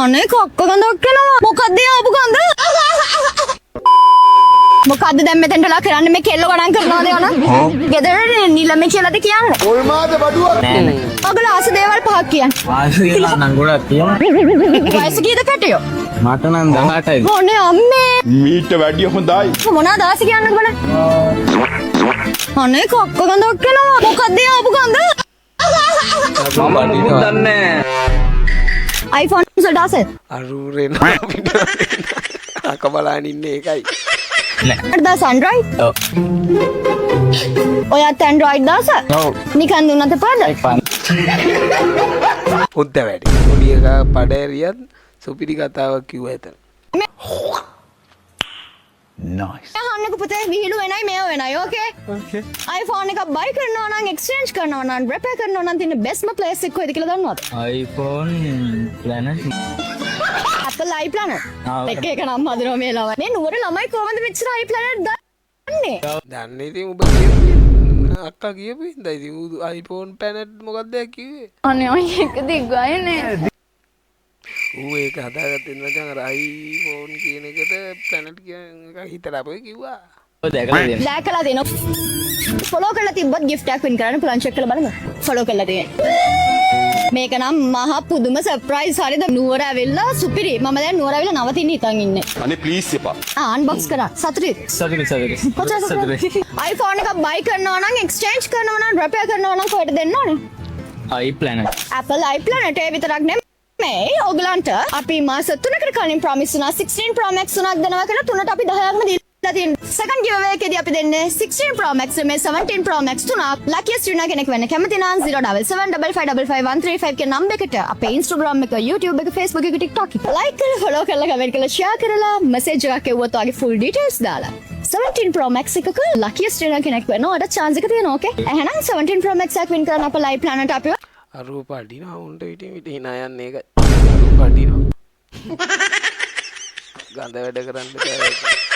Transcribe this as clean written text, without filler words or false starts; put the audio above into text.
අනේ කොක්ක ගඳක් එනවා. මොකක්ද ආපු ගඳ? මොකද්ද දැන් මෙතෙන්ටලා කරන්නේ මේ කෙල්ල ගණන් කරනවද යන? ගෙදර නිලමේ කියලාද කියන්නේ? ඔල්මාද බඩුවක් නෑ නෑ. ඔයගොල්ලෝ ආස දේවල් පහක් කියන්නේ. ආස කියලා නම් ගොඩක් තියෙනවා. වයස කීයද කැටියෝ? මට නම් 18යි. මොනේ අම්මේ. මීට වැඩිය හොඳයි. මොනවාද ආස කියන්නකෝ බලන්න. අනේ කොක්ක ගඳක් එනවා. මොකද්ද ආපු ගඳ? මම දන්නේ iPhone වලට ආස. අරුරෙන් අක බලන් ඉන්නේ ඒකයි. අරදා Android? ඔව්. ඔයත් Android දාස? ඔව්. නිකන් දුන්නත් පාද? හොද්ද වැඩි. පොඩි එකා පඩේරියත් සුපිරි කතාවක් කිව්වා එතන. nice. අහන්නකෝ පුතේ විහිළු වෙනයි මේව වෙනයි ඕකේ? okay. iPhone එකක් buy කරනවා නම් exchange කරනවා නම් repair කරනවා නම් තියෙන bestම place එක කොහෙද කියලා දන්නවද? iPhone planet. Apple iPlanet. ආ, එක එක නම් හදනවා මේ ළමයි. මේ නුවර ළමයි කොහොමද මෙච්චර iPlanet දන්නේ? දන්නේ ඉතින් ඔබ කියපු අක්කා කියපු හින්දා ඉතින් ඌ iPhone planet මොකක්ද කිව්වේ? අනේ අය එක දිගයිනේ. ඌ ඒක හදාගත්තේ නැත්නම් අර iPhone කියන එකට planet කියන එක හිතලා අපේ කිව්වා. ඔය දැකලා දෙන්න. දැකලා දෙනවා. follow කරලා තිබ්බත් gift එකක් win කරන්න පුළුවන් check කරලා බලන්න. follow කරලා තියෙන්නේ. මේක නම් මහා පුදුම surprise හරිද නුවර ඇවිල්ලා සුපිරි. මම දැන් නුවර ඇවිල්ලා නවතින්න හිතන් ඉන්නේ. අනේ ප්ලීස් එපා. unbox කරා. සතුටුයි. සතුටුයි. කොච්චර iPhone එකක් buy කරනවා නම් exchange කරනවා නම් repair කරනවා නම් කොහෙද දෙන්න ඕනේ? iPlanet. Apple iPlanet ඒ විතරක් නෙමෙයි ඔයගලන්ට අපි මාස 3කට කලින් promise වුණා 16 Pro Max උනක් දෙනවා කියලා තුනට අපි 10ක්ම දීලා තියෙනවා. second giveaway එකේදී අපි දෙන්නේ 16 Pro Max මේ 17 Pro Max තුනක් luckiest winner කෙනෙක් වෙන්න කැමති නම් 07755555135 කියන නම්බර් එකට අපේ Instagram එක YouTube එක Facebook එක TikTok එක like කරලා follow කරලා comment කරලා share කරලා message එකක් එවුවොත් ඔයාගේ full details දාලා 17 Pro Max එකක luckiest winner කෙනෙක් වෙන්න ඔයාලට chance එක තියෙනවා okay එහෙනම් 17 Pro Max එකක් win කරන්න අපේ live planet අපිව අරුව පඩිනවා උන්ට විට hina යන්නේ ඒකයි. අරුව පඩිනවා. ගඳ වැඩ කරන්න බෑ.